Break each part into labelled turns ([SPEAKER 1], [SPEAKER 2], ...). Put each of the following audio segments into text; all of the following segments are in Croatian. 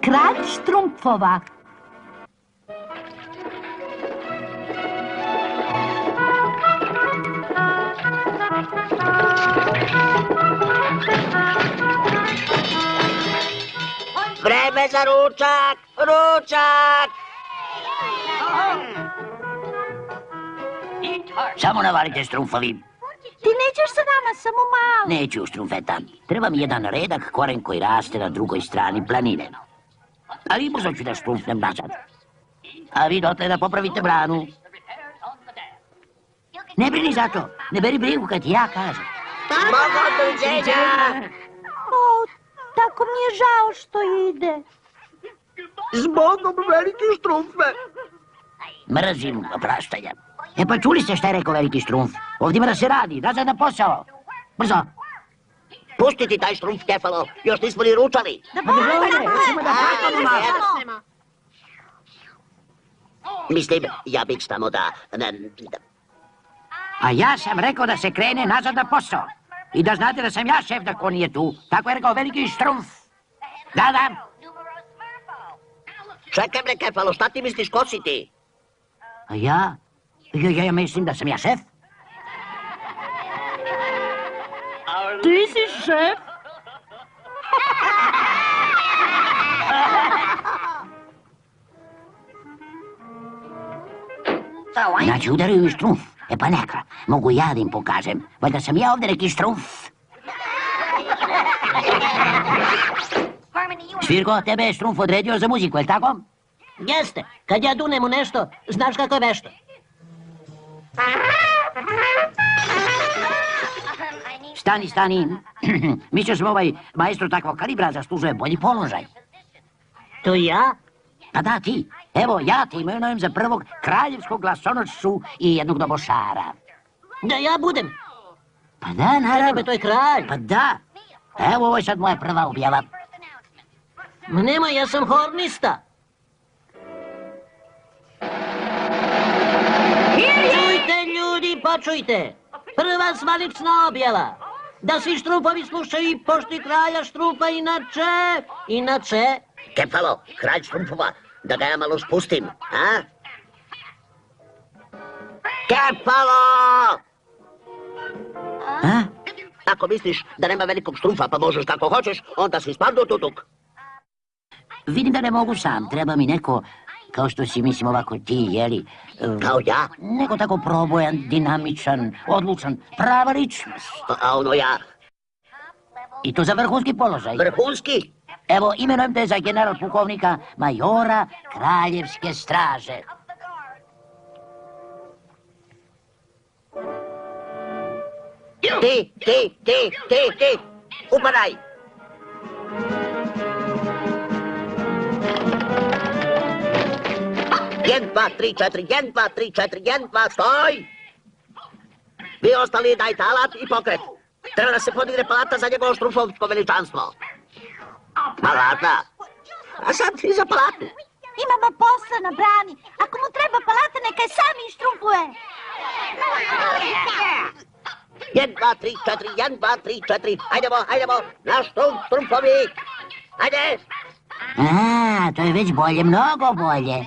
[SPEAKER 1] Kralj štrumfova.
[SPEAKER 2] Vreme za ručak! Ručak!
[SPEAKER 3] Samo navalite, štrumfovi.
[SPEAKER 1] Ti nećeš sa nama, samo malo.
[SPEAKER 3] Neću, štrumfeta. Treba mi jedan redak koren koji raste na drugoj strani planine. Ali brzo ću da štrumfnem nazad. A vi dotle da popravite branu. Ne brini za to. Ne beri brigu kad ti ja kažem.
[SPEAKER 2] Mogu doviđenja!
[SPEAKER 1] O, tako mi je žao što ide.
[SPEAKER 2] Zbogom veliki štrumfe!
[SPEAKER 3] Mrzim opraštanja. E pa čuli ste šta je rekao veliki štrumf? Ovdje ima da se radi, nazad na posao. Brzo.
[SPEAKER 2] Pusti ti taj štrumf, Kefalo, još nismo ni ručali. Mislim, ja bih tamo da...
[SPEAKER 3] A ja sam rekao da se krene nazad na posao. I da znate da sam ja šef da ko nije tu. Tako je rekao veliki štrumf. Da.
[SPEAKER 2] Čekaj bre, Kefalo, šta ti misliš, ko si ti?
[SPEAKER 3] A ja? Ja mislim da sam ja šef.
[SPEAKER 1] Ti si šef?
[SPEAKER 3] Znači udaraju i štrumf. E pa neka, mogu ja da im pokažem. Valjda sam ja ovdje neki štrumf. Svirko, tebe je štrumf odredio za muziku, je li tako?
[SPEAKER 4] Jeste, kad ja dunem u nešto, znaš kako je vešto.
[SPEAKER 3] Stani. Mislio sam ovaj maestro takvog kalibra zaslužuje bolji položaj.
[SPEAKER 4] To ja?
[SPEAKER 3] Pa da, ti. Evo, ja te imenujem za prvog kraljevskog glasonošću i jednog dobošara.
[SPEAKER 4] Da ja budem?
[SPEAKER 3] Pa da, naravno.
[SPEAKER 4] To je kralj.
[SPEAKER 3] Pa da. Evo, ovo je sad moja prva objava.
[SPEAKER 4] Ma nemoj, ja sam hornista. Čujte, ljudi, počujte. Prva zvanična objava. Da svi štrumpovi slušaju i poštuju kralja štrumpa, inače...
[SPEAKER 2] Kefalo, kralj štrumfova, da ga ja malo spustim, a? Kefalo!
[SPEAKER 3] A?
[SPEAKER 2] Ako misliš da nema velikog štrumfa pa možeš kako hoćeš, onda si spadno tutuk.
[SPEAKER 3] Vidim da ne mogu sam, treba mi neko, kao što si mislim ovako ti, jeli...
[SPEAKER 2] Kao ja?
[SPEAKER 3] Neko tako probojan, dinamičan, odlučan, prava ličnost.
[SPEAKER 2] A ono ja?
[SPEAKER 3] I to za vrhunski položaj.
[SPEAKER 2] Vrhunski?
[SPEAKER 3] Evo, imenujem te za general pukovnika majora Kraljevske straže.
[SPEAKER 2] Ti, upadaj! 1, 2, 3, 4, 1, 2, 3, 4, 1, 2, stoj! Vi ostali dajte alat i pokret. Treba da se podigne palata za njegovo štrumfovsko veličanstvo. Palata? A sad ti za palatu?
[SPEAKER 1] Imamo posla na brani. Ako mu treba palata, neka je sami štrumfuje.
[SPEAKER 2] 1, 2, 3, 4, 1, 2, 3, 4. Hajdemo, naš štrumfovi. Hajde!
[SPEAKER 3] A, to je već bolje, mnogo bolje.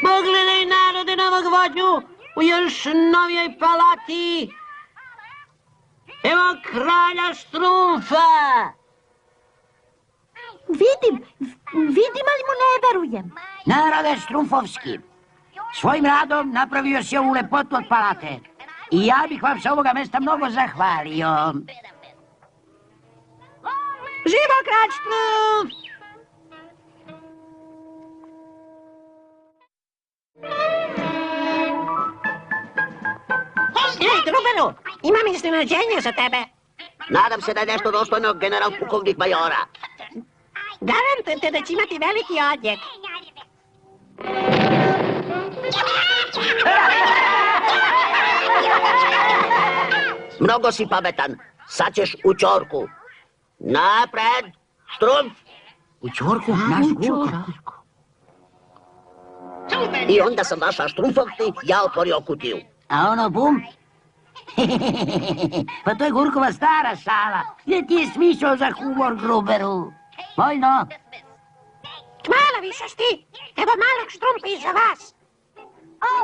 [SPEAKER 4] Pogledaj, narode, novog vođu u još novijoj palati. Evo kralja štrumfa.
[SPEAKER 1] Vidim, ali mu ne verujem.
[SPEAKER 3] Narode štrumfovski, svojim radom napravio si ovu lepotu od palate. I ja bih vam sa ovoga mesta mnogo zahvalio.
[SPEAKER 4] Živo kralj štrumf! Ej, Truberu, imam iznenađenje za tebe.
[SPEAKER 2] Nadam se da je nešto dostojno general pukovnik majora.
[SPEAKER 4] Garantujete da će imati veliki odjek.
[SPEAKER 2] Mnogo si pametan. Sad ćeš u ćorku. Napred, Štrumf.
[SPEAKER 3] U ćorku, naš Gurka.
[SPEAKER 2] I onda sam vaša Štrumfovti, ja otvorio kutiju.
[SPEAKER 3] A ono bum? Pa to je Gurkova stara šala. Gdje ti je smišao za humor, Gruberu? Vojno?
[SPEAKER 5] Hvala višosti. Evo malog Štrumfa i za vas.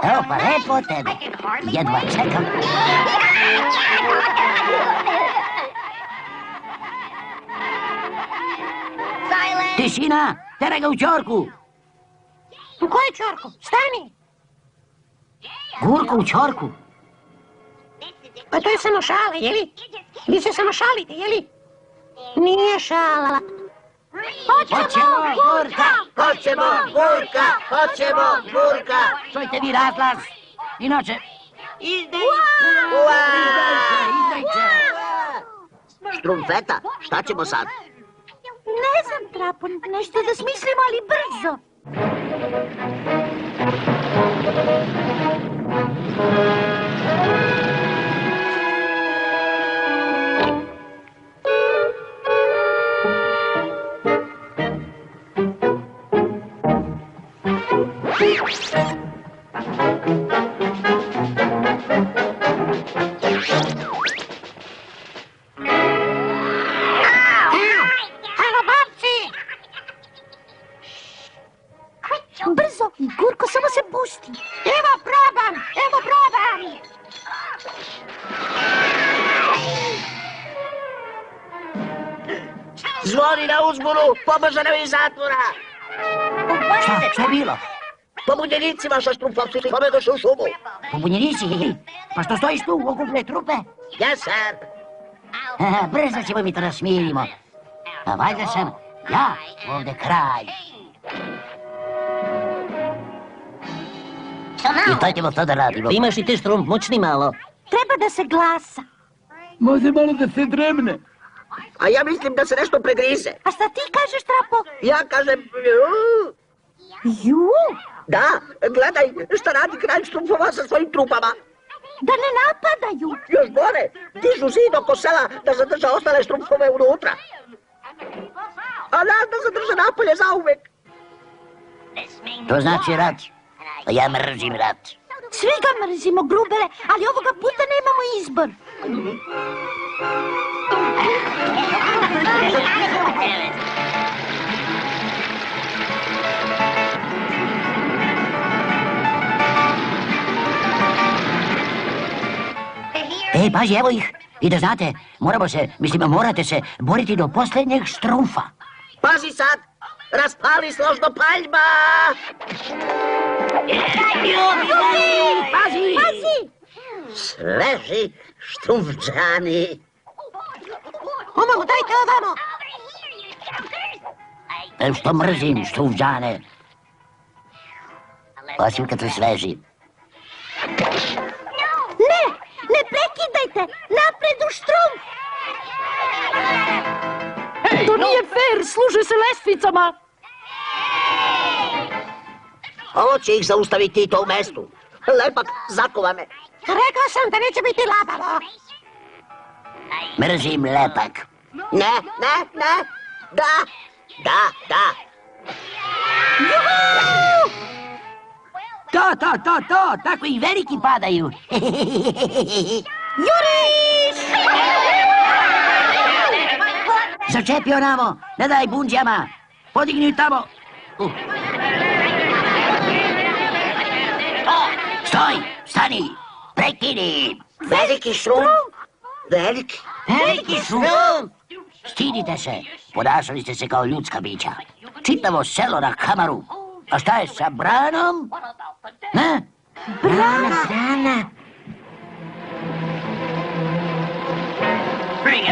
[SPEAKER 3] Evo pa lepo od tebe. Jedva čekam. Tišina, teraj ga u ćorku.
[SPEAKER 5] U koju ćorku? Stani.
[SPEAKER 3] Gurko u ćorku.
[SPEAKER 5] Pa to je samo šala, jeli? Vi se samo šalite, jeli? Nije šala.
[SPEAKER 3] Hoćemo Gurka!
[SPEAKER 2] Hoćemo Gurka! Hoćemo Gurka!
[SPEAKER 3] Čujte vi razglas. Inače... Izdajte!
[SPEAKER 2] Štrumfeta, šta ćemo sad?
[SPEAKER 1] Ne znam, Trapo, nešto da smislimo, ali brzo. Brzo, Gurko, samo se pusti.
[SPEAKER 5] Evo probam, evo probam.
[SPEAKER 2] Zvoni na uzbunu, pobožanovi iz zatvora!
[SPEAKER 3] Šta je bilo?
[SPEAKER 2] Pobunjenici vaša Štrumfovci pobedoše u šumu.
[SPEAKER 3] Pobunjenici? Pa što stojiš tu u okupne trupe?
[SPEAKER 2] Yes, sir.
[SPEAKER 3] Brzo ćemo mi to da smirimo. A valjda sam ja ovdje kralj. I to ćemo to da radimo.
[SPEAKER 4] Imaš i ti Štrumf, mučni malo.
[SPEAKER 1] Treba da se glasa.
[SPEAKER 6] Može malo da se dremne.
[SPEAKER 2] A ja mislim da se nešto pregrize.
[SPEAKER 1] A šta ti kažeš, Trapo?
[SPEAKER 2] Ja kažem...
[SPEAKER 1] Ju,
[SPEAKER 2] Da, gledaj šta radi kralj Štrumfova sa svojim trupama.
[SPEAKER 1] da ne napadaju.
[SPEAKER 2] Još gore, dižu zid oko sela da zadrža ostale Štrumfove unutra. A nas da zadrže napolje zauvek.
[SPEAKER 3] To znači rat. A ja mrzim rat.
[SPEAKER 1] Svi ga mrzimo, Grubere, ali ovoga puta nemamo izbor.
[SPEAKER 3] Ej, pazi, evo ih. I da znate, morate se boriti do posljednjeg Štrumfa.
[SPEAKER 2] Pazi sad, raspali složno paljba!
[SPEAKER 3] Pazi!
[SPEAKER 1] Pazi!
[SPEAKER 2] Sveži Štrumfđani.
[SPEAKER 5] Omalo, dajte ovamo.
[SPEAKER 3] Što mrzim Štrumfđane. Osim kad su sveži.
[SPEAKER 1] Ne prekidajte! Napred u Štrumf!
[SPEAKER 6] To nije fair, služe se lestvicama.
[SPEAKER 2] Ovo će ih zaustaviti i to u mestu. Lepak, zakova me.
[SPEAKER 5] Rekao sam da neće biti labavo.
[SPEAKER 3] Mrzim lepak.
[SPEAKER 2] Ne. Da.
[SPEAKER 3] To, tako i veliki padaju.
[SPEAKER 1] Juriš!
[SPEAKER 3] Začepi onamo, ne daj bunđama. Podigni tamo. Stoj, stani, prekini.
[SPEAKER 2] Veliki Štrumf.
[SPEAKER 3] Veliki Štrumf. Stidite se, ponašali ste se kao ljudska bića. Čitavo selo na kamaru. A šta je sa branom? Ne? Brana.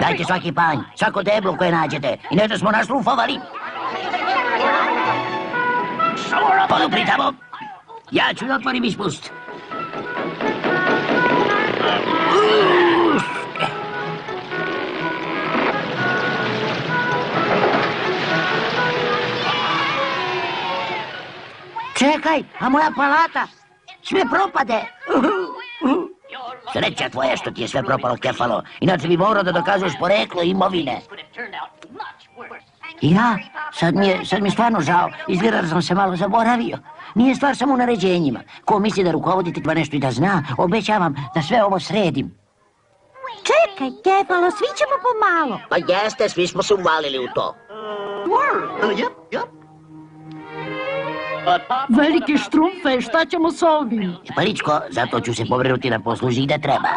[SPEAKER 3] Dajte svaki panj, svako deblo koje nađete i nešto smo naštrumfovali. Podupri tamo. Ja ću da otvorim ispust. Čekaj, a moja palata sve propade. Sreća tvoja što ti je sve propalo, Kefalo. Inače bi morao da dokazuješ poreklo imovine. Ja? Sad mi je stvarno žao. Izgleda da sam se malo zaboravio. Nije stvar samo u naređenjima. Ko misli da rukovoditelj nešto i da zna, obećavam da sve ovo sredim.
[SPEAKER 1] Čekaj, Kefalo, svi ćemo pomalo.
[SPEAKER 2] Pa jeste, svi smo se uvalili u to.
[SPEAKER 6] Velike štrumfe, šta ćemo s ovim?
[SPEAKER 3] Paličko, zato ću se pobrinuti da posluži i da treba.